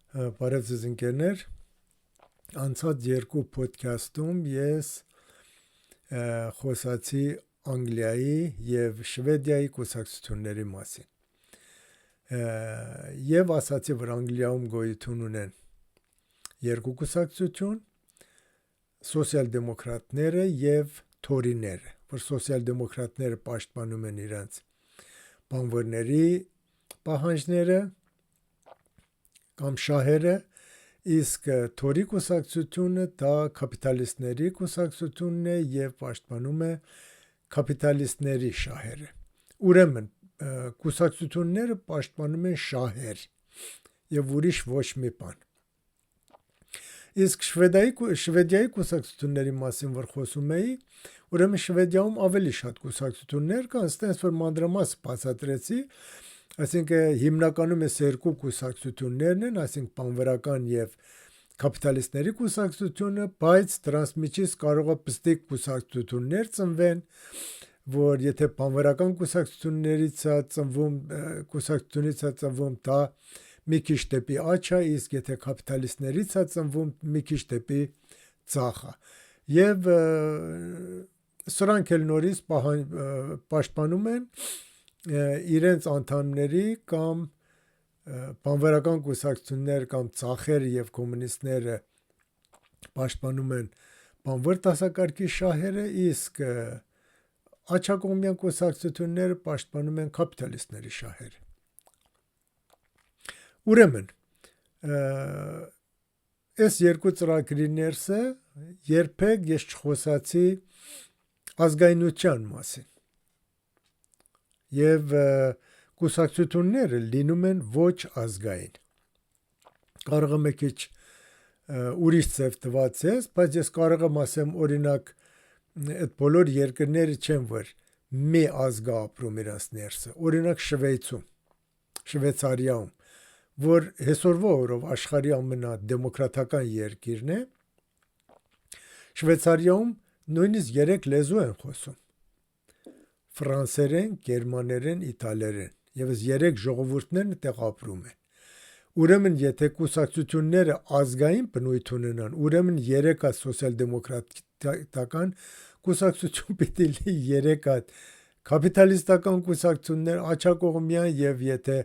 Բարև ձեզ ընկերներ, անցած երկու պոդքասթում ես խոսացի Անգլիայի և Շվեդիայի կուսակցությունների մասին և ասացի, որ Անգլիայում գոյություն ունեն երկու կուսակցություն, սոցիալ-դեմոկրատները և թորիները, որ սոցիալ-դեմոկրատները պաշտպանում են իրենց բանվորների պահանջները կամ շահերը, իսկ թորի կուսակցությունը դա կապիտալիստների կուսակցությունն է և պաշտպանում է կապիտալիստների շահերը։ Ուրեմն կուսակցությունները պաշտպանում են շահեր և ուրիշ ոչ մի բան։ Իսկ Շվեդիայի կուսակցությունների մասին որ խոսում էի, ուրեմն Շվեդիայում ավելի շատ կուսակցություններ կան, ստենց որ մանրամասն բացատրեցի, այսինքն հիմնականում այս երկու կուսակցություններն են, այսինքն բանվորական և կապիտալիստների կուսակցությունը, բայց դրանց միջից կարող է պստիկ կուսակցություններ ծնվեն, որ եթե բանվորական կուսակցությունից է ծնվում, դա մի քիչ դեպի աջ է, իսկ եթե կապիտալիստներից է ծնվում, մի քիչ դեպի ձախ է։ Եվ սրանք էլ նորից պաշտպանում են իրենց անդամների կամ բանվորական կուսակցություններ կամ ձախերը և կոմունիստները պաշտպանում են բանվոր դասակարգի շահերը, իսկ աջակողմյան կուսակցությունները պաշտպանում են կապիտալիստների շահերը։ Ուրեմն այս երկու ծրագրի ներսը երբեք ես չխոսացի ազգայնության մասին և կուսակցությունները լինում են ոչ ազգային։ Կարող է մի քիչ ուրիշ ձև տված է, բայց ես կարող եմ ասեմ, օրինակ, այդ բոլոր երկրները չեն, որ մի ազգ է ապրում իրենց ներսը, օրինակ Շվեյցարիայում, որ հեսօրվա օրով աշխարհի ամենադեմոկրատական երկիրն է, Շվեյցարիայում նույնիսկ 3 լեզու են խոսում. ֆրանսերեն, գերմաներեն, իտալերեն, և այս 3 ժողովուրդներն այդտեղ ապրում են։ Ուրեմն եթե կուսակցությունները ազգային բնույթ ունենան, ուրեմն 3 հատ սոցիալ-դեմոկրատական կուսակցություն պիտի լինի, 3 հատ կապիտալիստական կուսակցություններ աջակողմյան, և եթե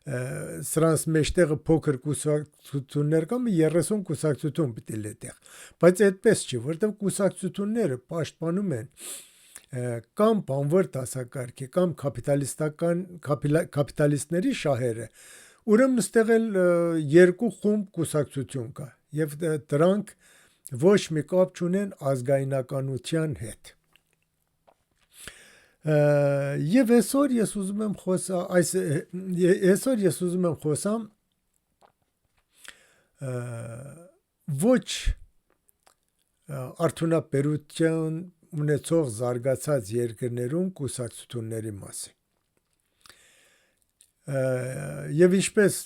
սրանց մեջտեղը փոքր կուսակցություններ կան, 30 կուսակցություն պիտի լինի այդտեղ։ Բայց այդպես չի, որովհետև կուսակցությունները պաշտպանում են կամ բանվոր դասակարգի կամ կապիտալիստների շահերը, ուրեմն այստեղ էլ երկու խումբ կուսակցություն կա և դրանք ոչ մի կապ չունեն ազգայնականության հետ։ Եվ այսօր ես ուզում եմ խոսամ ոչ արդյունաբերություն ունեցող զարգացած երկրներում կուսակցությունների մասին։ Եվ ինչպես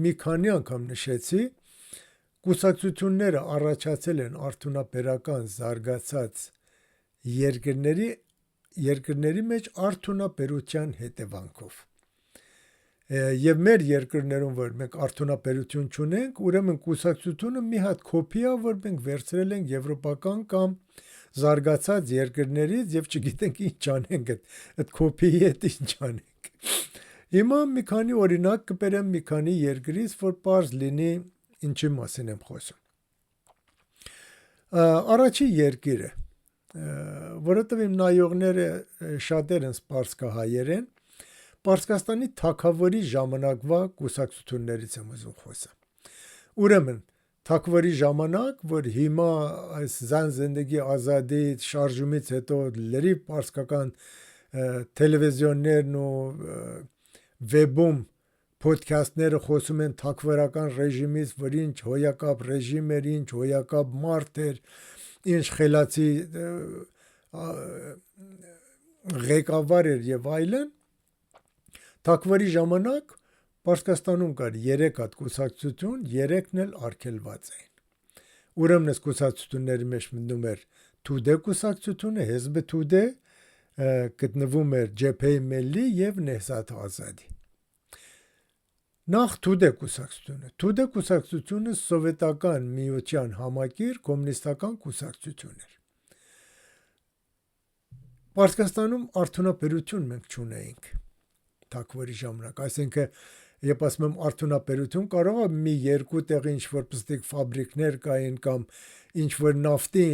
մի քանի անգամ նշեցի, կուսակցությունները առաջացել են արդյունաբերական զարգացած երկրների մեջ արդյունաբերության հետևանքով։ Եվ մեր երկրներում, որ մենք արդյունաբերություն չունենք, ուրեմն կուսակցությունը մի հատ կոպի է, որ մենք վերցրել ենք եվրոպական կամ զարգացած երկրներից և չգիտենք ինչ անենք այդ կոպիի հետ ինչ անենք։ Հիմա մի քանի օրինակ կբերեմ մի քանի երկրից, որ պարզ լինի ինչի մասին եմ խոսում։ Առաջին երկիրը, որովհետև իմ նայողները շատեր են սպարսկահայեր են, Պարսկաստանի թագավորի ժամանակվա կուսակցություններից եմ ուզում խոսեմ։ Ուրեմն թագավորի ժամանակ, որ հիմա այս «Զան զինդեգի ազադի» շարժումից հետո լրիվ պարսկական տելևիզիոններն ու վեբում փոդքասթները խոսում են թագավորական ռեժիմից, որ ինչ հոյակապ ռեժիմ էր, ինչ հոյակապ մարդ էր, ինչ խելացի ղեկավար էր և այլն, թագավորի ժամանակ Պարսկաստանում կար 3 հատ կուսակցություն, 3-ն էլ արգելված էին։ Ուրեմն այս կուսակցությունների մեջ մտնում էր Թուդե կուսակցությունը, Հեզբե Թուդե, գտնվում էր Ջեփեյ Մելի և Նեհզաթ Ազադի։ Նախ Թուդե կուսակցությունը սովետական միության համակիր կոմունիստական կուսակցություն էր։ Պարսկաստանում արդյունաբերություն մենք չունեինք թագավորի ժամանակ, այսինքն երբ ասում եմ արդյունաբերություն, կարող է մի երկու տեղի ինչ-որ պստիկ ֆաբրիկներ կային կամ ինչ-որ նավթի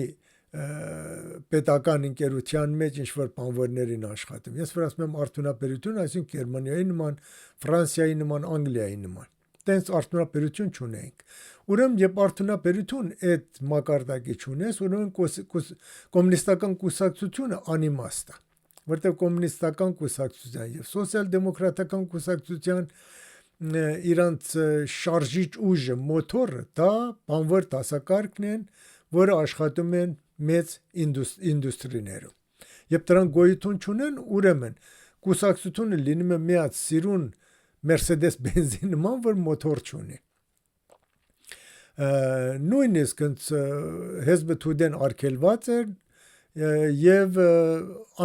պետական ընկերության մեջ ինչ-որ բանվորներին աշխատում։ Ես որ ասում եմ արդյունաբերություն, այսինքն Գերմանիայի նման, Ֆրանսիայի նման, Անգլիայի նման։ Տենց արդյունաբերություն չունեինք։ Ուրեմն երբ արդյունաբերություն այդ մակարդակի չունես, ուրեմն կոմունիստական կուսակցությունը անիմաստ է, որտեղ կոմունիստական կուսակցության եւ սոցիալ-դեմոկրատական կուսակցության իրանց շարժիչ ուժը, մոտորը, դա բանվոր դասակարգն են, որը աշխատում են մեծ ինդուստրիներում։ Երբ դրանք գոյություն չունեն, ուրեմն կուսակցությունը լինում է միած սիրուն Mercedes-Benz-ի նման, որ մոտոր չունի։ Նույնիսկ Հեզբը Թուդեն արգելված էր եւ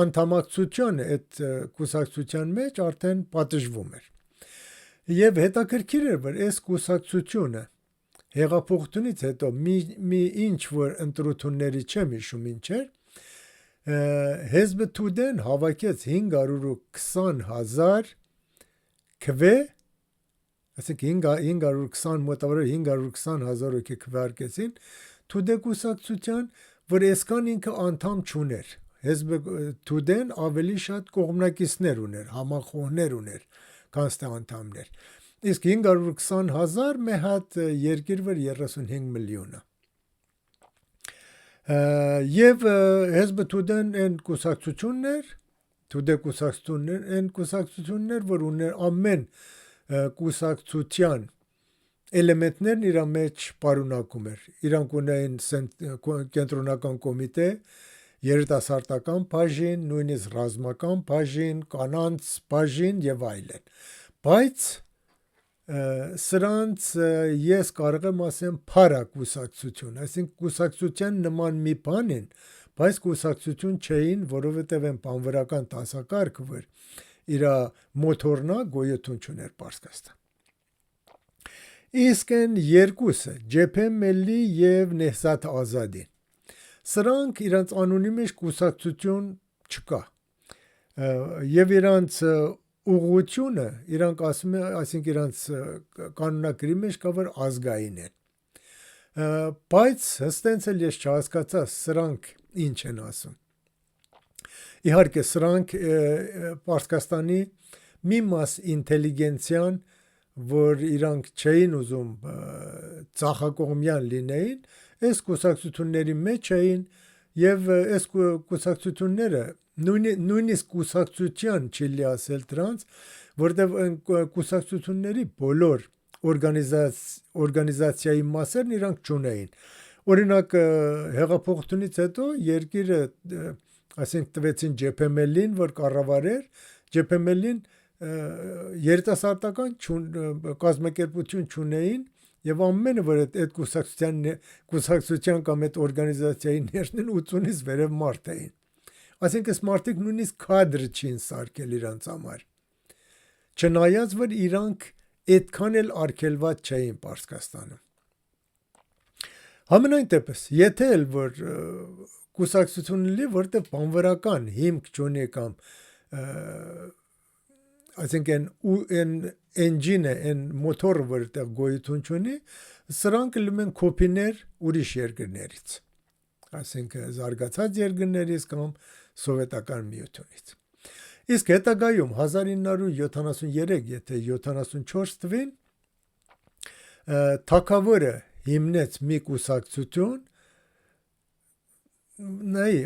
անդամակցության այդ կուսակցության մեջ արդեն պատժվում էր։ Եվ հետաքրքիր էր, որ այս կուսակցությունը հեղափոխությունից հետո մի ինչ որ ընտրությունների չեմ հիշում ինչեր, Հեզբը Թուդեն հավաքեց 520,000 քվե, այսինքն 520 մոտավորապես 520,000 հոգի քվեարկեցին Թուդե կուսակցության, որ այսքան ինքը անդամ չուներ։ Հեզբը Թուդեն ավելի շատ կողմնակիցներ ուներ, համախոհներ ուներ, քան թե անդամներ։ Իսկ 520,000 մի հատ երկիր վր 35 միլիոն է։ Եվ Հեզբը Թուդեն այն կուսակցություններ, Թուդե կուսակցություններ, այն կուսակցություններ, որ ուներ ամեն կուսակցության էլեմենտներն իր մեջ պարունակում էր։ Իրանք ունեին կենտրոնական կոմիտե, երիտասարդական բաժին, նույնիսկ ռազմական բաժին, կանանց բաժին եւ այլն։ Բայց սրանց ես կարող եմ ասեմ փարա կուսակցություն, այսինքն կուսակցության նման մի բան են, բայց կուսակցություն չէին, որովհետև են բանվորական դասակարգը որ իր մոտորնա գոյություն չուներ Պարսկաստան։ Իսկ են երկուսը, Ջեփե Մելի եւ Նեհզաթ Ազադին, սրանք իրանց անունի մեջ կուսակցություն չկա։ Եվ իրանց ուղղությունը, իրանք ասում են, այսինքն իրանց կանոնակրի մեջ կա որ ազգային են։ Բայց հստենց էլ ես չհասկացա սրանք ինչ են ասում։ Իհարկե սրանք Պարսկաստանի մի մաս ինտելիգենցիան, որ իրանք չէին ուզում ծախակողմյան լինեին, այս կուսակցությունների մեջ էին եւ այս կուսակցությունները նույնիսկ կուսակցության չի լիասել դրանց, որտեղ կուսակցությունների բոլոր օրգանիզացիայի մասերն իրանք չունեին։ Օրինակ հեղափոխությունից հետո երկիրը ասենք տվեցին Ջեփե Մելին, որ կառավարեր, Ջեփե Մելին երիտասարդական կազմակերպություն չունեին եւ ամենը որ այդ կուսակցության կամ այդ օրգանիզացիայի ներսն 80-ից վերև մարդ էին։ Այսինքն մարդիկ նույնիսկ կադր չին սարքել իրանց համար։ Չնայած որ իրանք այդքան էլ արգելված չէին Պարսկաստանում։ Համենայն դեպս, եթե էլ որ կուսակցությունը լի, որտեղ բանվորական հիմք չունի կամ այսինքն այն էնջինը, այն մոտորը որտեղ գոյություն չունի, սրանք լինում են կոպիներ ուրիշ երկրներից, այսինքն զարգացած երկրներից կամ սովետական միությունից։ Իսկ հետագայում 1973, եթե 74 թվին թագավորը հիմնեց մի կուսակցություն, նայ,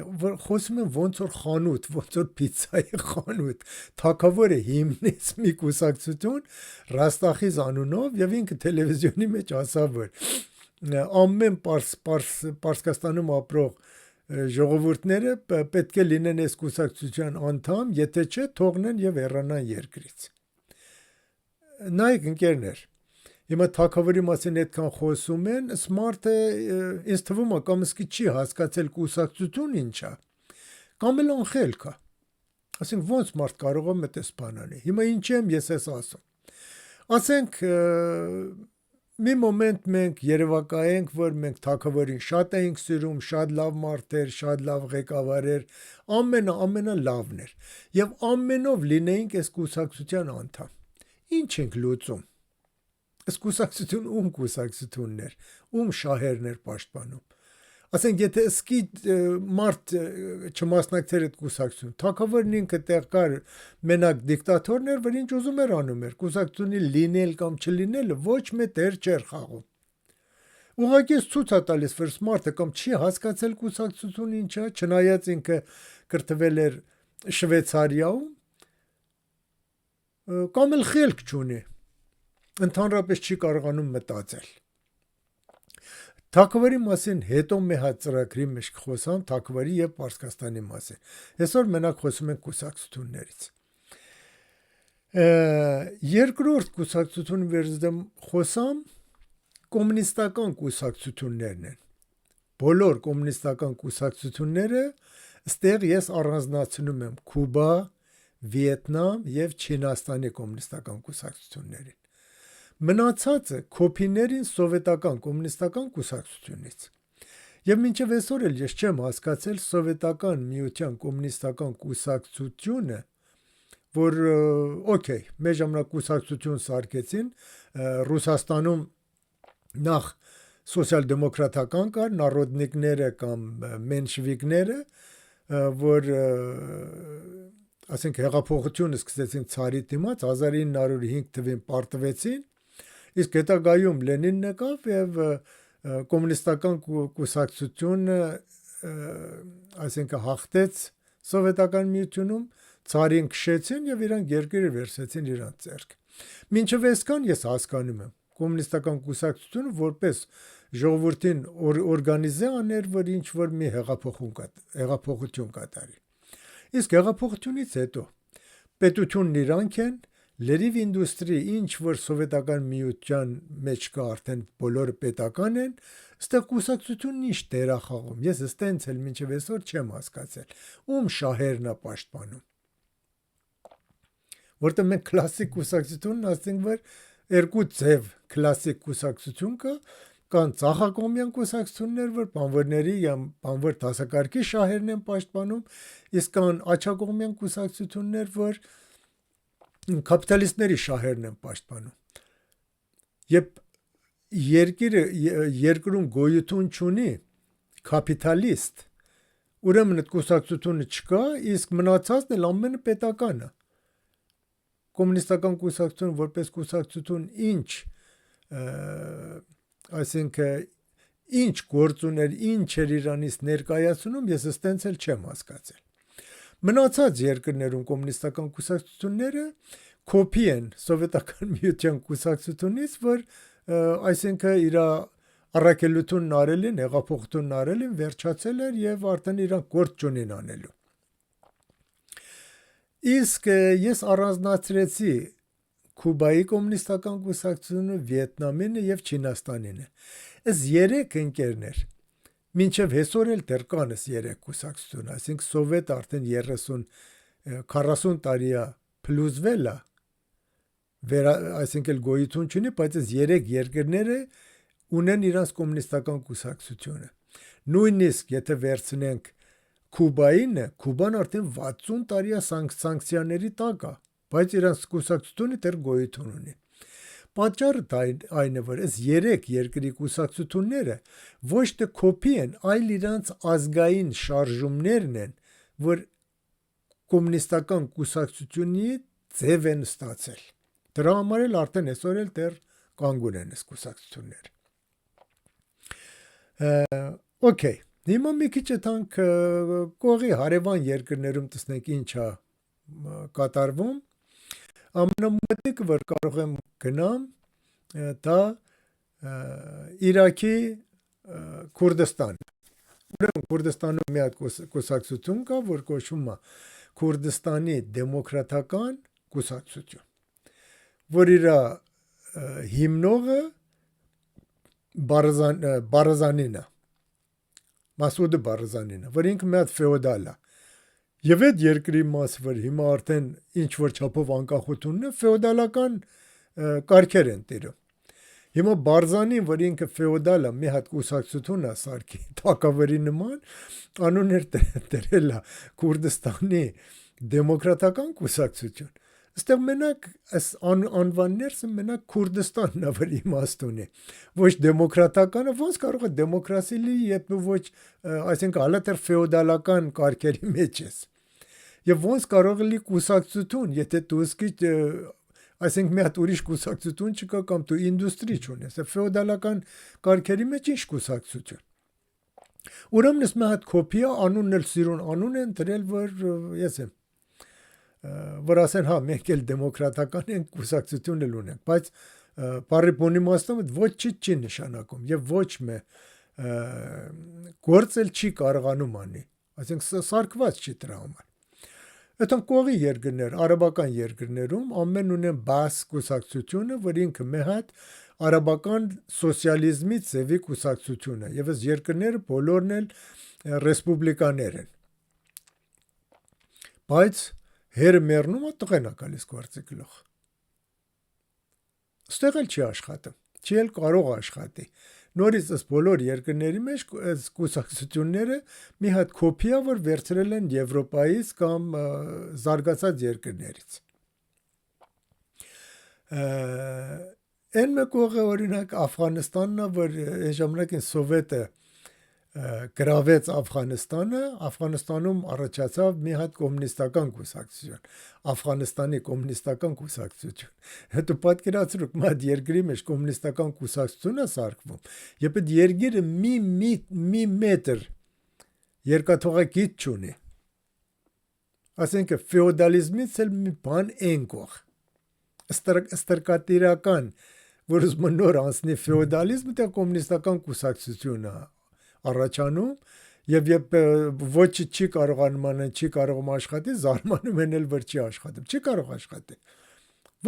խոսում են ոնց որ խանութ, ոնց որ պիցցայի խանութ, թագավորը հիմնեց մի կուսակցություն Ռաստախիզ անունով եւ ինքը տելևիզիոնի մեջ ասավ որ ամեն Պարսկաստանում ապրող ժողովուրդները պետք է լինեն այս կուսակցության անդամ, եթե չէ թողնեն եւ հեռանան երկրից։ Նայեք ընկերներ, հիմա թագավորի մասին այդքան խոսում են, սմարթը ինձ թվում է կամ իսկի չի հասկացել կուսակցություն ինչ է, կամ էլ անխելք է։ Ասենք ոնց մարդ կարող է մտես բան անի։ Հիմա ինչ եմ ես ես ասում։ ասենք մի մոմենտ մենք երևակայենք, որ մենք թագավորին շատ էինք սիրում, շատ լավ մարդ էր, շատ լավ ղեկավար էր, ամենալավն էր, եւ ամենով լինեինք այս կուսակցության անդամ։ Ինչ ենք լուծում։ Այս կուսակցությունը ում կուսակցությունն էր, ում շահերն էր պաշտպանում։ Ասենք եթե սկի մարդ չմասնակցեր այդ կուսակցություն, թագավորն ինքը տեղ կար մենակ դիկտատորներ, որ ինչ ուզում էր անում էր, կուսակցությունի լինել կամ չլինելը ոչ մի դեր չէր խաղում։ Ուղղակի ցույց է տալիս, որ մարդը կամ չի հասկացել կուսակցությունը ինչ է, չնայած ինքը կրթվել էր Շվեյցարիայում, կամ էլ խելք չունի, ընդհանրապես չի կարողանում մտածել։ Թագավորի մասին հետո մի հատ ծրագրի մեջ կխոսամ թագավորի եւ Պարսկաստանի մասին։ Այսօր մենակ խոսում ենք կուսակցություններից։ Երկրորդ կուսակցությունը վերցնեմ խոսամ կոմունիստական կուսակցություններն են։ Բոլոր կոմունիստական կուսակցությունները ստեղ ես առանձնացնում եմ Կուբա, Վիետնամ եւ Չինաստանի կոմունիստական կուսակցություններին։ Մնացածը կոպիներին սովետական կոմունիստական կուսակցությունից։ Եվ մինչև այսօր էլ ես չեմ հասկացել սովետական միության կոմունիստական կուսակցությունը, որ օքեյ, մեր ժամանակ կուսակցություն սարքեցին, Ռուսաստանում նախ սոցիալ-դեմոկրատական կար, նարոդնիկները կամ մենշևիկները, որ ասենք հեղափոխությունը սկսեցին ցարի դիմաց 1905 թվականին պարտվեցին, իսկ հետագայում Լենինն եկավ եւ կոմունիստական կուսակցությունը այսինքն հաղթեց սովետական միությունում, ցարին քշեցին եւ իրանք երկիրը վերցեցին իրանք ձեռք։ Մինչև այսքան ես հասկանում եմ կոմունիստական կուսակցությունը որպես ժողովրդին օրգանիզե աներ, որ ինչ որ մի հեղափոխություն կատարի։ Իսկ հեղափոխությունից հետո պետությունն իրանք են, լրիվ ինդուստրի, ինչ որ սովետական միության մեջ կա արդեն բոլորը պետական են, ստեղ կուսակցությունն ինչ դեր է խաղում։ Ես ստենց էլ մինչև այսօր չեմ հասկացել։ Ում շահերն է պաշտպանում։ Որտեղ մենք կլասիկ կուսակցությունն ասենք, որ երկու ձև կլասիկ կուսակցություն կա, կան ցախակոմյան կուսակցություններ, որ բանվորների կամ բանվոր դասակարգի շահերն են պաշտպանում, իսկ կան աչակողմյան կուսակցություններ, որ կապիտալիստների շահերն են պաշտպանում։ Երբ երկրում գոյություն չունի կապիտալիստ, ուրեմն այդ կուսակցությունը չկա, իսկ մնացածն էլ ամենը պետական է։ Կոմունիստական կուսակցությունը որպես կուսակցություն ինչ գործ ուներ, ինչ էր իրանից ներկայացնում, ես ստենց էլ չեմ հասկացել։ Մնացած երկրներում կոմունիստական կուսակցությունները կոպի են սովետական միության կուսակցությունից, որ այսինքն իր առաքելությունն արել են, հեղափոխությունն արել են, վերջացել էր եւ արդեն իրանք գործ չունեն անելու։ Իսկ ես առանձնացրեցի Կուբայի կոմունիստական կուսակցությունը, Վիետնամինը եւ Չինաստանինը։ Այս երեք ընկերներ մինչև այսօր էլ դեռ կան այս երեք կուսակցություն, այսինքն սովետ արդեն 30-40 տարի է փլուզվել է, այսինքն գոյություն չունի, բայց այս երեք երկրները ունեն իրանց կոմունիստական կուսակցությունը։ Նույնիսկ եթե վերցնենք Կուբայինը, Կուբան արդեն 60 տարի է սանկցիաների տակ է, բայց իրանց կուսակցությունը դեռ գոյություն ունի։ Պատճառը այն է, որ այս երեք երկրի կուսակցությունները ոչ թե կոպի են, այլ իրանց ազգային շարժումներն են, որ կոմունիստական կուսակցությունի ձև են ստացել։ Դրա համար էլ արդեն այսօր էլ դեռ կանգուն են այս կուսակցությունները։ Okay, հիմա մի քիչ տանք կողի հարևան երկրներում տեսնենք ինչ է կատարվում։ Ամենամոտիկը որ կարող եմ գնամ, դա Իրաքի Քուրդիստան։ Ուրեմն Քուրդիստանում մի հատ կուսակցություն կա, որ կոչվում է Քուրդիստանի դեմոկրատական կուսակցություն, որ իր հիմնողը Բարզանին է, Մասուդ Բարզանին է, որ ինքը մի հատ ֆեոդալ է։ Եվ այդ երկրի մաս, որ հիմա արդեն ինչ որ չափով անկախությունն է, ֆեոդալական կարգեր են տիրում։ Հիմա Բարզանին, որ ինքը ֆեոդալ է, մի հատ կուսակցություն է սարքի թակավերի նման, անուն էր դրել է Քուրդիստանի դեմոկրատական կուսակցություն։ Այստեղ մենակ այս անվաններս մենակ Քուրդիստանն է, որ իմաստ ունի։ Ոչ դեմոկրատականը, ոնց կարող է դեմոկրասի լինի, երբ ոչ, այսինքն հալատեր ֆեոդալական կարգերի մեջ ես։ Եվ ոնց կարող է լինի կուսակցություն, եթե դու իսկի այսինքն մի հատ ուրիշ կուսակցություն չկա կամ դու ինդուստրի չունես, ֆեոդալական կարգերի մեջ ինչ կուսակցություն։ Ուրեմն ես մի հատ կոպիա անունն էլ սիրուն անուն են դրել, որ ես եմ, որ ասեն, հա, մենք էլ դեմոկրատական ենք, կուսակցություն էլ ունենք, բայց բարի բոնի մասնով ոչ չի նշանակում եւ ոչ մե գործ էլ չի կարողանում անի, այսինքն սարկված չի դրա համար։ Այդտեղ կողի երկրներ, արաբական երկրներում ամեն ունեն բաս կուսակցությունը, որ ինքը մի հատ արաբական սոցիալիզմի ձևի կուսակցություն է, եւ այս երկրները բոլորն էլ ռեսպուբլիկաներ են։ Բայց հերը մեռնում է, տղեն է գալիս գործիքլող։ Ստեղ էլ չի աշխատում, չի էլ կարող աշխատի։ Նորից այս բոլոր երկրների մեջ այս կուսակցությունները մի հատ կոպիա, որ վերցրել են Եվրոպայից կամ զարգացած երկրներից։ Այն մեկողը օրինակ Աֆղանստանն է, որ այն ժամանակին Սովետը գրավեց Աֆղանստանը, Աֆղանստանում առաջացավ մի հատ կոմունիստական կուսակցություն, Աֆղանստանի կոմունիստական կուսակցություն։ Հետո պատկերացրուք, մատ երկրի մեջ կոմունիստական կուսակցություն է սարքվում, եւ այդ երկիրը մի մետր երկաթողակիցություն չունի։ Ասենք ֆեոդալիզմից էլ մի բան ենկող, ստրկատիրական, որ ուզում նոր անցնի ֆեոդալիզմը, դա կոմունիստական կուսակցություն է առաջանում, եւ ոչ չի կարողանում անեն, չի կարող աշխատի, զարմանում են էլ որ չի աշխատում, չի կարող աշխատի։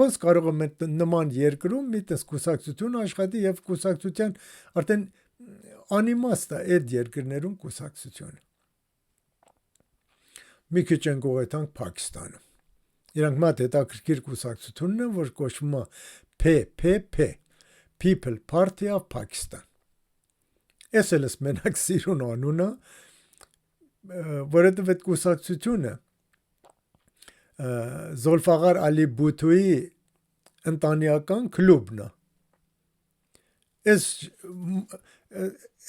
Ոնց կարող է նման երկրում մի տես կուսակցություն աշխատի եւ կուսակցության արդեն անիմաստ է այդ երկրներում կուսակցությունը։ Մի քիչ են գողեթանք Պակիստանում։ Իրանք մատ հետաքրքիր կուսակցությունն են, որ կոչվում է PPP, People Party of Pakistan։ Ես էլ ես մենակ սիրուն անունը, որովհետև այդ կուսակցությունը Զոլֆաղար Ալի Բութուի ընտանեկան կլուբն է։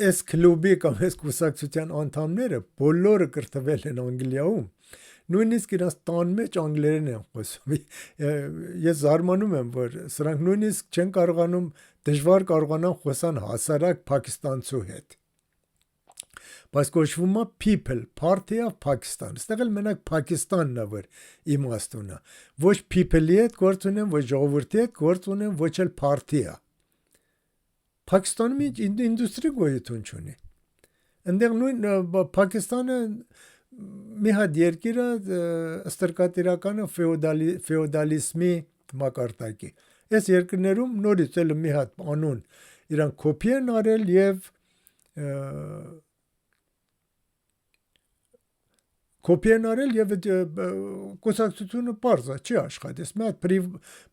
Այս կլուբի կամ այս կուսակցության անդամները բոլորը կրթվել են Անգլիայում, նույնիսկ իրաց տան մեջ անգլերեն են խոսում։ Ես զարմանում եմ, որ սրանք նույնիսկ չեն կարողանում, դժվար կարողանան խոսան հասարակ պակիստանցու հետ։ Բայց կոչվում է People Party of Pakistan։ Ստեղ էլ մենակ Պակիստանն է, որ իմաստուն է։ Ոչ people-ի հետ գործ ունեն, ոչ ժողովրդի հետ գործ ունեն, ոչ էլ party-ը։ Պակիստանում ինդուստրի գոյություն չունի։ Այնտեղ նույն Պակիստանը մի հատ երկիր է ստրկատիրականը ֆեոդալիզմի մակարդակի։ Այս երկրներում նորից էլ մի հատ անուն իրանք կոպի են արել եւ կուսակցությունը պարզ է, չի աշխատի։ Մի հատ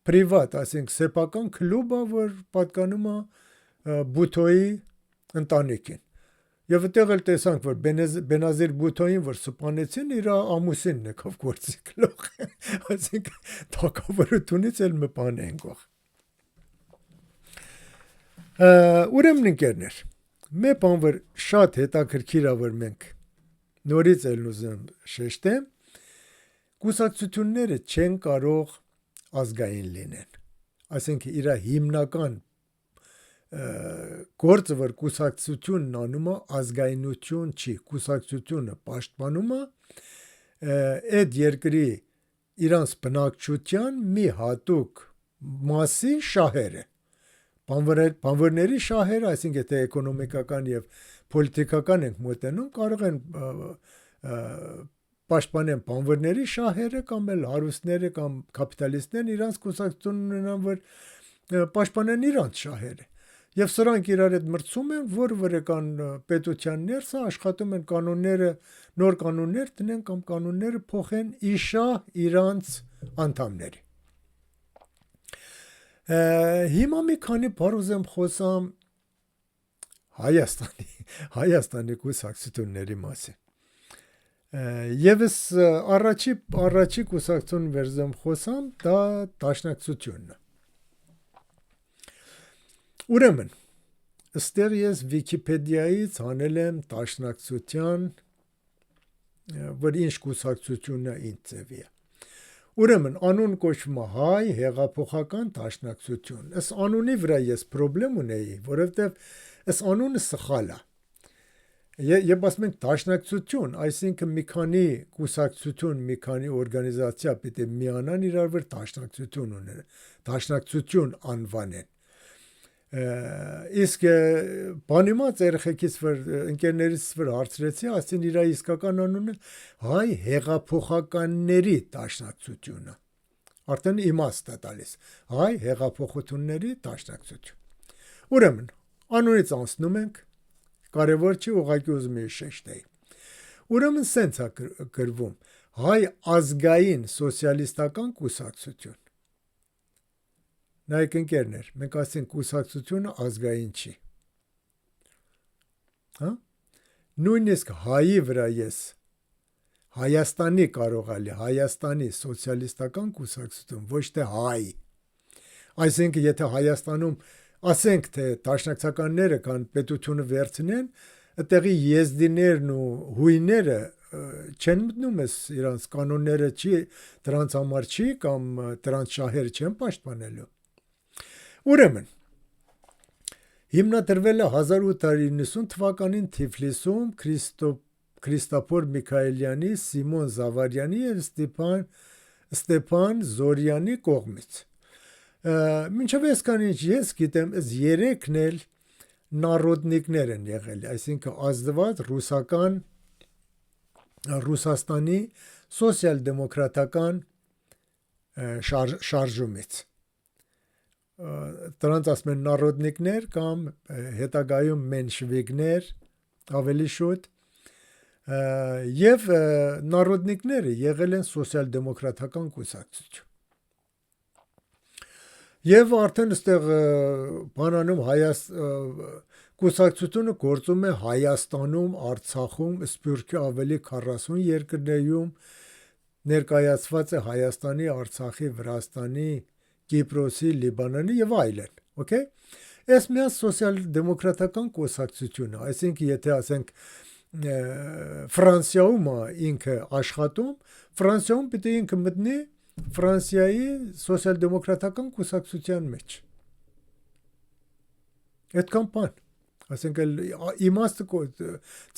պրիվատ, ասենք սեփական կլուբ է, որ պատկանում է Բութոյի ընտանիքին։ Եվ այդտեղ էլ տեսանք, որ Բենազիր Բութոյին, որ սպանեցին, իր ամուսինն եկավ գործիքլող։ Ասենք թակավորությունից էլ մի բան են գող։ Ուրեմն ընկերներ, մի բան, որ շատ հետաքրքիր է, որ մենք նորից էլ ուզում շեշտեմ, կուսակցությունները չեն կարող ազգային լինեն։ Այսինքն իր հիմնական գործը, որ կուսակցությունն անում է, ազգայնություն չի, կուսակցությունը պաշտպանում է այդ երկրի իրանց բնակչության մի հատուկ մասի շահերը, բանվորների շահերը, այսինքն եթե էկոնոմիկական եւ պոլիտիկական ենք մոտենում, կարող են պաշտպանեն բանվորների շահերը կամ էլ հարուստները կամ կապիտալիստներն իրանց կուսակցություն ունենան, որ պաշտպանեն իրանց շահերը։ Եվ սրանք իրար հետ մրցում են, որ վրեկան պետության ներսը աշխատում են կանոնները, նոր կանոններ տնեն կամ կանոնները փոխեն իշահ իրանց անդամների։ Հիմա մի քանի բառ ուզեմ խոսամ Հայաստանի կուսակցությունների մասին։ Եվս առաջի կուսակցություն վերզեմ խոսամ, դա Դաշնակցությունն է։ Ուրեմն, ըստեղ ես Վիկիպեդիայից հանել եմ Դաշնակցության, որ ինչ կուսակցությունն է ինձ ձևի է։ Ուրեմն, անուն կոչվում է Հայ հեղափոխական դաշնակցություն։ Այս անունի վրա ես պրոբլեմ ունեի, որովհետև այս անունը սխալ է։ Երբ ասում ենք դաշնակցություն, այսինքն մի քանի կուսակցություն, մի քանի օրգանիզացիա պիտի միանան իրար վրա դաշնակցություն ունեն, դաշնակցություն անվանեն։ Իսկ բանիմաց երեխեքից վր ընկերներից վր հարցրեցի, ասին իր իսկական անունը Հայ հեղափոխականների դաշնակցությունը։ Արդեն իմաստ է տալիս։ Հայ հեղափոխությունների դաշնակցություն։ Ուրեմն, անունից անցնում ենք, կարևոր չի, ուղղակի ուզում եմ շեշտեի։ Ուրեմն սենց է գրվում Հայ ազգային սոցիալիստական կուսակցություն։ Նայեք ընկերներ, մենք ասենք կուսակցությունը ազգային չի։ Նույնիսկ հայի վրա ես Հայաստանի կարող ալի, Հայաստանի սոցիալիստական կուսակցություն, ոչ թե հայ։ Այսինքն, եթե Հայաստանում ասենք, թե դաշնակցականները կան պետությունը վերցնեն, այդտեղի եզդիներն ու հույները չեն մտնում ես իրանց կանոնները չի, դրանց համար չի կամ դրանց շահերը չեն պաշտպանելու։ Ուրեմն, հիմնադրվել է 1890 թվականին Թիֆլիսում Քրիստոփոր Միքայելյանի, Սիմոն Զավարյանի և Ստեփան Զորյանի կողմից։ Մինչև այսքան ինչ ես գիտեմ, այս երեքն էլ նարոդնիկներ են եղել, այսինքն ազդված Ռուսաստանի սոցիալ-դեմոկրատական շարժումից։ Դրանց ասում են նարոդնիկներ կամ հետագայում մենշվիկներ, ավելի շուտ, և նարոդնիկները եղել են սոցիալ-դեմոկրատական կուսակցություն։ Եվ արդեն ստեղ բանանում կուսակցությունը գործում է Հայաստանում, Արցախում, Սփյուռքի ավելի 40 երկրներում, ներկայացված է Հայաստանի, Արցախի, Վրաստանի, Կիպրոսի, Լիբանանի և այլն, okay? Այս միած սոցիալ-դեմոկրատական կուսակցությունը, այսինքն եթե ասենք Ֆրանսիայում ինքը աշխատում, Ֆրանսիայում պիտի ինքը մտնի Ֆրանսիայի սոցիալ-դեմոկրատական կուսակցության մեջ։ Այդքան բան, ասենք իմաստը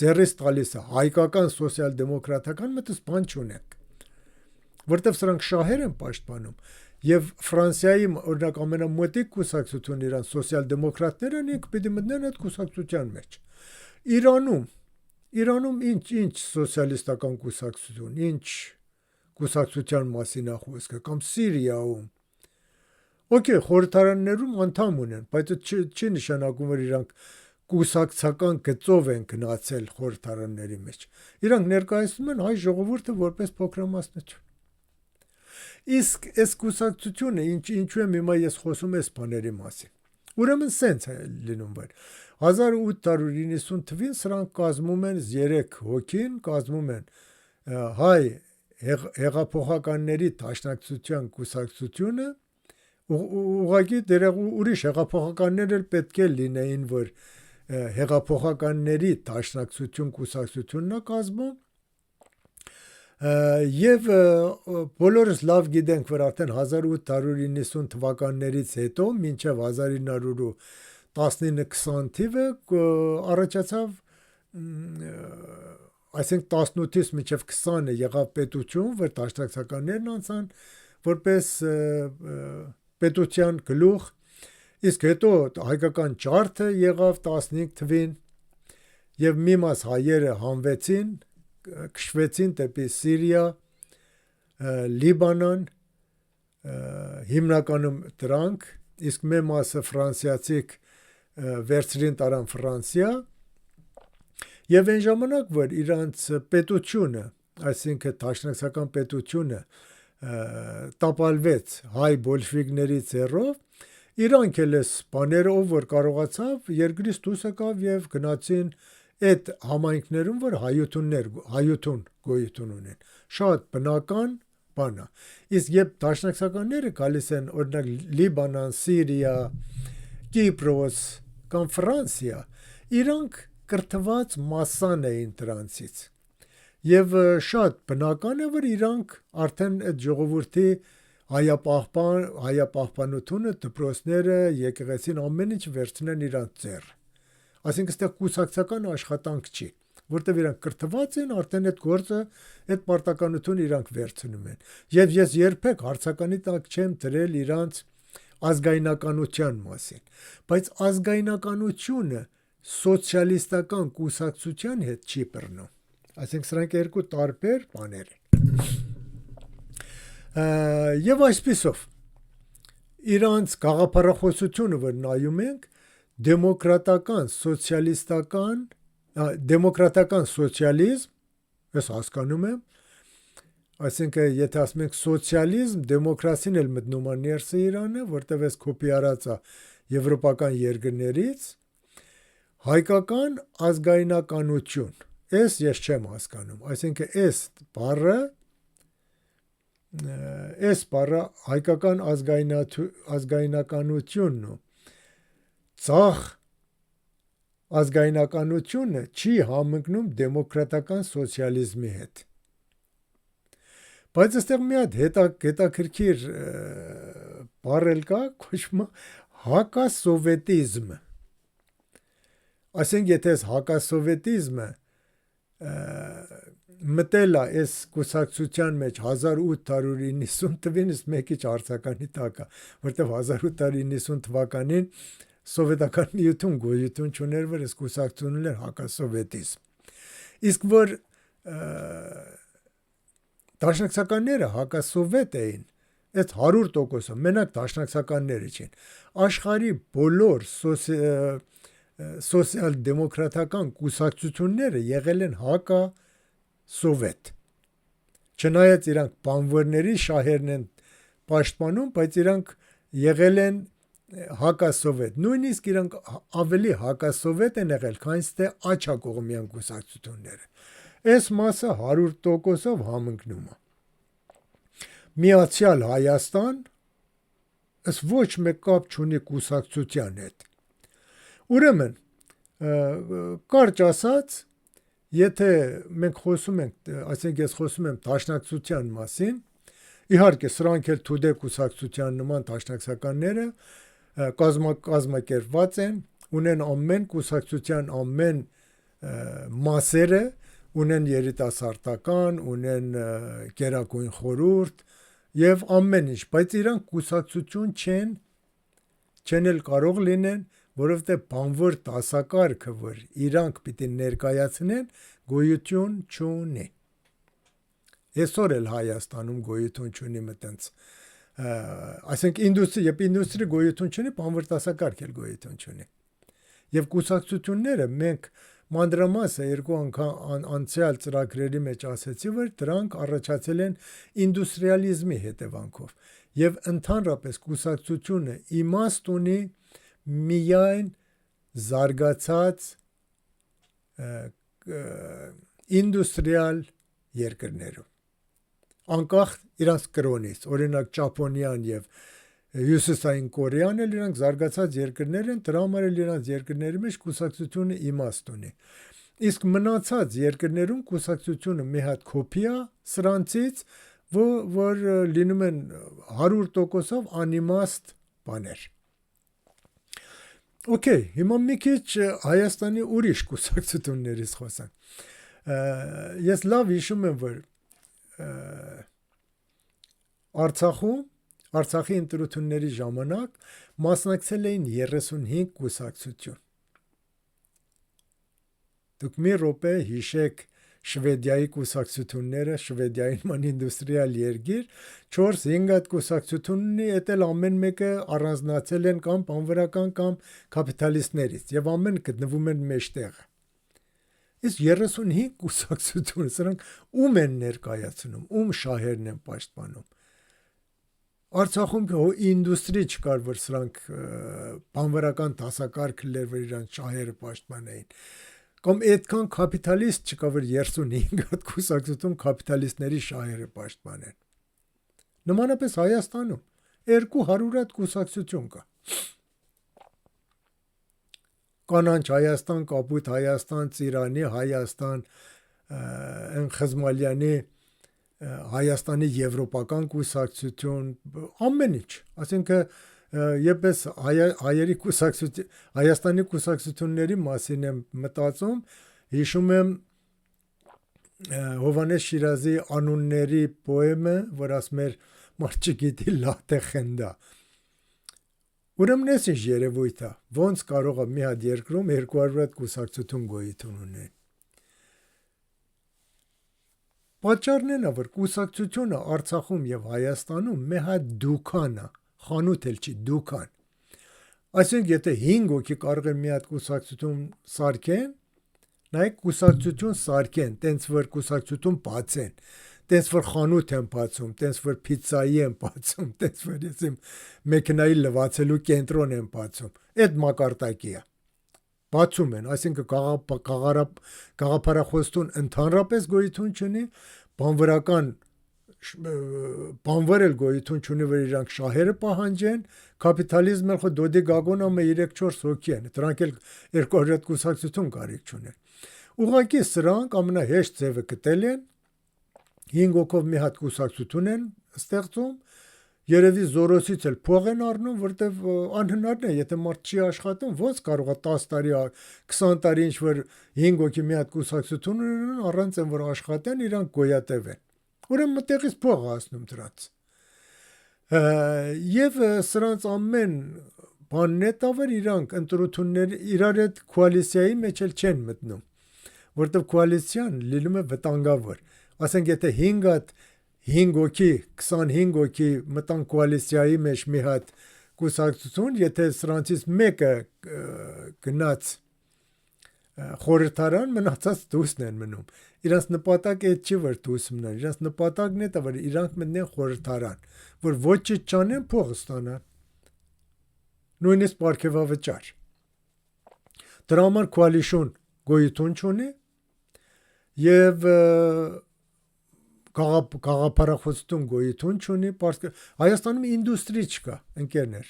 ձեռից տալիս է, հայկական սոցիալ-դեմոկրատական մտս բան չունենք, որտև սրանք շահեր են պաշտպանում, և Ֆրանսիայի օրինակ ամենամոտիկ կուսակցություն իրան սոցիալ-դեմոկրատները ինքը պիտի մտնեն այդ կուսակցության մեջ։ Իրանում ինչ սոցիալիստական կուսակցություն, ինչ կուսակցության մասին է խոսքը, կամ Սիրիայում։ Okay, խորհրդարաններում անդամ ունեն, բայց չի նշանակում, որ իրանք կուսակցական գծով են գնացել խորհրդարանների մեջ։ Իրանք ներկայացնում են հայ ժողովուրդը որպես փոքրամասնություն։ Իսկ այս կուսակցությունը ինչու եմ հիմա ես խոսում այս բաների մասին։ Ուրեմն սենց է լինում, որ 1890 թվին սրանք կազմում են 3 հոգին, կազմում են Հայ հեղափոխականների դաշնակցության կուսակցությունը, ուղղակի դերեղ ուրիշ հեղափոխականներ էլ պետք է լինեին, որ հեղափոխականների դաշնակցություն կուսակցությունն է կազմում, և բոլորս լավ գիտենք, որ արդեն 1890 թվականներից հետո մինչև 1919-20 թիվը առաջացավ, այսինքն 18-ից մինչև 20-ը եղավ պետություն, որ դաշնակցականներն անցան որպես պետության գլուխ, իսկ հետո հայկական ջարդը եղավ 15 թվին, և մի մաս հայերը հանվեցին, քշվեցին դեպի Սիրիա, Լիբանան, հիմնականում դրանք, իսկ մի մասը ֆրանսիացիք վերցրին տարան Ֆրանսիա, և այն ժամանակ, որ իրանց պետությունը, այսինքն դաշնակցական պետությունը տապալվեց հայ բոլշևիկների ձեռով, Իրանք էլ էս բաները ով որ կարողացավ երկրից դուրս եկավ եւ գնացին այդ համայնքներում որ հայություն գոյություն ունեն շատ բնական բան է իսկ երբ դաշնակցականները գալիս են օրինակ Լիբանան, Սիրիա, Կիպրոս կամ Ֆրանսիա իրանք կրթված մասան էին դրանցից եւ շատ բնական է որ իրանք արդեն այդ ժողովրդի հայապահպանությունը դպրոցները եկեղեցին ամեն ինչ վերցնեն իրանք ձեռ այսինքն այստեղ կուսակցական աշխատանք չի որտեղ իրանք կրթված են արդեն այդ գործը այդ պարտականությունը իրանք վերցնում են եւ ես երբեք հարցականի տակ չեմ դրել իրանք ազգայնականության մասին բայց ազգայնականությունը սոցիալիստական կուսակցության հետ չի բռնում այսինքն սրանք երկու տարբեր բաներ են եւ այսպիսով իրանց գաղափարախոսությունը որ նայում ենք դեմոկրատական սոցիալիզմ ես հասկանում եմ այսինքն եթե ասում ենք սոցիալիզմ դեմոկրասին էլ մտնում է ներսը Իրանը որտեղ էս կոպի արած է եվրոպական երկրներից հայկական ազգայնականություն ես չեմ հասկանում այսինքն այս բառը հայկական ազգայնականությունն ու ցախ ազգայնականությունը չի համընկնում դեմոկրատական սոցիալիզմի հետ բայց այստեղ մի հատ հետաքրքիր բառ էլ կա կոչվում է հակասովետիզմ այսինքն եթե հակասովետիզմը մտել է այս կուսակցության մեջ 1890 թվականին մեկի հարցականի տակ է որտեղ 1890 թվականին սովետական միություն գոյություն չուներ որ այս կուսակցությունն էր հակասովետիզմ իսկ որ դաշնակցականները հակասովետ էին այդ 100%-ը մենակ դաշնակցականները չեն աշխարհի բոլոր սոցիալ-դեմոկրատական կուսակցությունները եղել են հակասովետ չնայած իրանք բանվորների շահերն են պաշտպանում բայց իրանք եղել են հակասովետ նույնիսկ իրանք ավելի հակասովետ են եղել քան թե աչակողմյան կուսակցությունները այս մասը 100%-ով համընկնում է Միացյալ Հայաստան ըս ոչ մեկ կապ չունի կուսակցության հետ ուրեմն կարճ ասած եթե մենք խոսում ենք այսինքն ես խոսում եմ դաշնակցության մասին իհարկե սրանք էլ թուդե կուսակցության նման դաշնակցականները կազմակերպված են ունեն ամեն կուսակցության ամեն մասերը ունեն երիտասարդական ունեն գերագույն խորհուրդ եւ ամեն ինչ բայց իրանք կուսակցություն չեն էլ կարող լինեն որովհետեւ բանվոր դասակարգը որ իրանք պիտի ներկայացնեն գոյություն չունի այսօր էլ Հայաստանում գոյություն չունի մտենց այսինքն ինդուստրի գոյություն չունի բանվոր դասակարգ էլ գոյություն չունի եւ կուսակցությունները մենք մանրամասը երկու անգամ անցյալ ծրագրերի մեջ ասեցի որ դրանք առաջացել են ինդուստրիալիզմի հետևանքով եւ ընդհանրապես կուսակցությունը իմաստ ունի միայն զարգացած ինդուստրիալ երկրներում անկախ իրանց կրոնից օրինակ Ճապոնիան եւ Հյուսիսային Կորեան էլ իրանք զարգացած երկրներ են դրա համար էլ իրանց երկրների մեջ կուսակցությունը իմաստ ունի իսկ մնացած երկրներում կուսակցությունը մի հատ կոպի է սրանցից որ լինում են 100%-ով անիմաստ բաներ Okay, հիմա մի քիչ Հայաստանի ուրիշ կուսակցություններից խոսանք ես լավ հիշում եմ որ Արցախի ընտրությունների ժամանակ մասնակցել էին 35 կուսակցություն դուք մի րոպե հիշեք Շվեդիայի կուսակցությունները շվեդիայի ման ինդուստրիալ երկիր 4-5 հատ կուսակցությունի էտել ամեն մեկը առանձնացել են կամ բանվորական կամ կապիտալիստներից եւ ամեն գտնվում են մեջտեղը իսկ 35 կուսակցություն սրանք ում են ներկայացնում ում շահերն են պաշտպանում Արցախում ինդուստրի չկար, որ սրանք բանվորական դասակարգ լեր, որ իրանք շահերը պաշտպանեին։ Կամ այդքան կապիտալիստ չկա, որ 35 հատ կուսակցություն կապիտալիստների շահերը պաշտպանեն։ Նմանապես Հայաստանում 200 հատ կուսակցություն կա։ Կանանչ Հայաստան, Կապույտ Հայաստան, Ծիրանի Հայաստան, Խզմալյանի Հայաստանի եվրոպական կուսակցություն, ամեն ինչ, ասինքն եպես հայերի կուսակցություն, Հայաստանի կուսակցությունների մասին եմ մտածում, հիշում եմ Հովանես Շիրազի անունների պոեմը, որ ասում էր մարդ չգիտի լատե խնդա։ Ուրեմն ես ինչ երևույթ է, ոնց կարող է մի հատ երկրում 200 հատ կուսակցություն գոյություն ունեն։ Պատճառն է, որ կուսակցությունը Արցախում եւ Հայաստանում մի հատ դուքան է, խանութ էլ չի, դուքան։ Այսինքն եթե 5 հոգի կարող են մի հատ կուսակցություն սարքեն, նայեք կուսակցություն սարքեն, տենց որ կուսակցություն բացեն, տենց որ խանութ են բացում, տենց որ պիցցայի են բացում, տենց որ եսիմ մեքենայի լվացելու կենտրոն են բացում, այդ մակարդակի է։ Բացում են, այսինքն գաղափարախոսություն ընդհանրապես գոյություն չունի, բանվոր էլ գոյություն չունի, որ իրանք շահերը պահանջեն, կապիտալիզմը խո դոդի գագոնամը 3-4 հոգի են, դրանք էլ 200 հատ կուսակցություն կարիք չունեն։ Ուղղակի սրանք ամենահեշտ ձևը գտել են, 5 հոգով մի հատ կուսակցություն են ստեղծում, երևի զորոսից էլ փող են առնում, որտեվ անհնարն է, եթե մարդ չի աշխատում, ոնց կարող է 10 տարի, 20 տարի ինչ որ 5 հոգի մի հատ կուսակցություն ունեն, առանց են որ աշխատեն, իրանք գոյատևեն։ Ուրեմն մտեղից փող հասնում դրանց։ Եվ սրանց ամեն բանն է տա, որ իրանք ընտրություններ իրար այդ կոալիցիայի մեջ էլ չեն մտնում, որտեվ կոալիցիան լինում է վտանգավոր։ Ասենք եթե 5 հոգի, 25 հոգի մտան կոալիցիայի մեջ մի հատ կուսակցություն, եթե սրանցից մեկը գնաց խորհրդարան, մնացած դուսն են մնում։ Իրանց նպատակը այդ չի, որ դուս մնան, իրանց նպատակն է, որ իրանք մտնեն խորհրդարան, որ ոչինչ չանեն, փող ստանան։ Նույնիսկ պարգևավճար։ Դրա համար կոալիցիոն գոյություն չունի եւ գաղափարախոսություն գոյություն չունի, Հայաստանում ինդուստրի չկա, ընկերներ։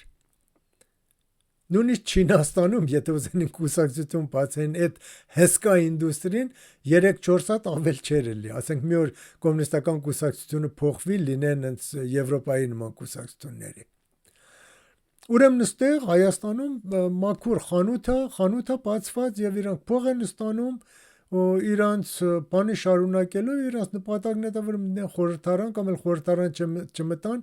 Նույնիսկ Չինաստանում, եթե ուզենին կուսակցություն բացեն, այդ հսկա ինդուստրին 3-4 հատ ավել չէր լի, ասենք մի օր կոմունիստական կուսակցությունը փոխվի, լինեն հենց Եվրոպայի նման կուսակցությունների։ Ուրեմն այստեղ Հայաստանում մաքուր խանութը բացված եւ իրանք փող են ստանում իրանց բանի շարունակելու, իրանց նպատակն է դա, որ մտնեն խորհրդարան կամ էլ խորհրդարան չմտան,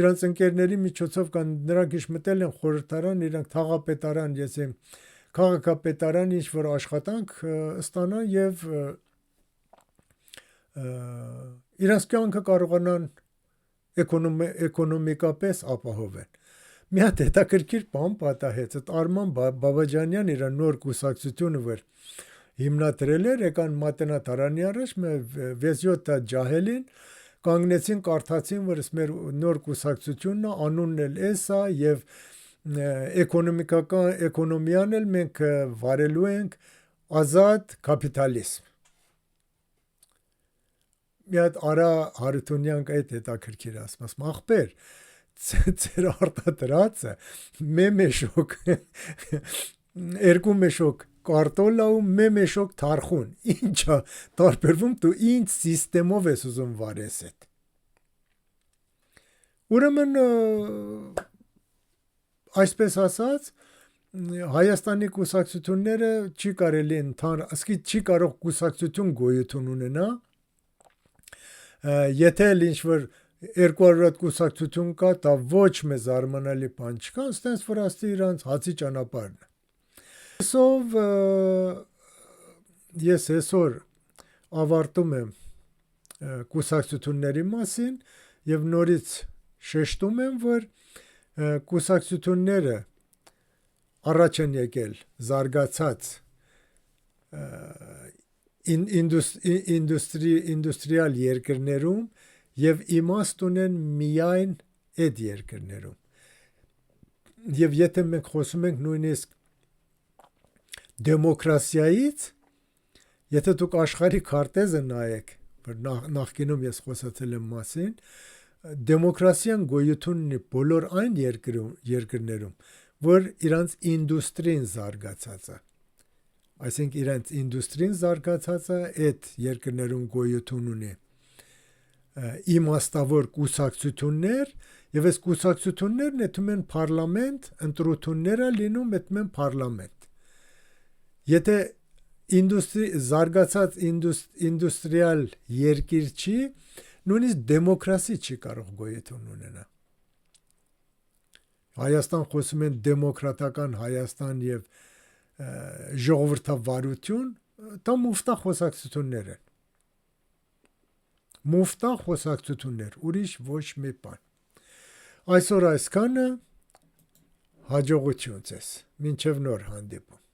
իրանց ընկերների միջոցով կան նրանք ինչ մտել են խորհրդարան, իրանք թաղապետարան, եսեմ քաղաքապետարան ինչ որ աշխատանք ստանան եւ իրանց կյանքը կարողանան էկոնոմիկապես ապահովեն։ Մի հատ հետաքրքիր բան պատահեց, այդ Արման Բաբաջանյան իր նոր կուսակցությունը որ հիմնադրել էր, եկան մատենադարանի առաջ 6-7 հատ ջահելին, կանգնեցին, կարդացին, որ մեր նոր կուսակցությունն է, անունն էլ էս է եւ էկոնոմիան էլ մենք վարելու ենք ազատ կապիտալիզմ։ Մի հատ Արա Հարությունյան կայդ հետաքրքիր ասում, ախպեր, ծեր արտադրածը մեշոկ, 2 մեշոկ կարտոլ ու մեշոկ թարխուն, ինչա տարբերվում դու ինչ սիստեմով ես ուզում վարես այդ։ Ուրեմն այսպես ասած Հայաստանի կուսակցությունները չի կարելի ասկի չի կարող կուսակցություն գոյություն ունենա, եթե ինչ որ 200 հատ կուսակցություն կա, դա ոչ մեծ զարմանալի բան չկա, ստենց որ աստի իրանց հացի ճանապարհն է։ Այսով ես այսօր ավարտում եմ կուսակցությունների մասին եւ նորից շեշտում եմ, որ կուսակցությունները առաջ են եկել զարգացած ինդուստրիալ երկրներում եւ իմաստ ունեն միայն այդ երկրներում։ Եվ եթե մենք խոսում ենք նույնիսկ դեմոկրասիայից, եթե դուք աշխարհի քարտեզը նայեք, որ նախկինում ես խոսացել եմ մասին, դեմոկրասիան գոյություն ունի բոլոր այն երկրներում, որ իրանց ինդուստրին զարգացած է։ Այսինքն իրանց ինդուստրին զարգացած է, այդ երկրներում գոյություն ունի իմաստավոր կուսակցություններ, եւ այս կուսակցություններն էթում են parlament, ընտրությունները լինում էթում են parlament։ Եթե զարգացած ինդուստրիալ երկիր չի, նույնիսկ դեմոկրասի չի կարող գոյություն ունենալ։ Հայաստան խոսում են դեմոկրատական Հայաստան եւ ժողովրդավարություն, դա մուֆտա խոսակցություններ են։ Մուֆտա խոսակցություններ, ուրիշ ոչ մի բան։ Այսօր այսքանը, հաջողություն ձեզ, մինչև նոր հանդիպում։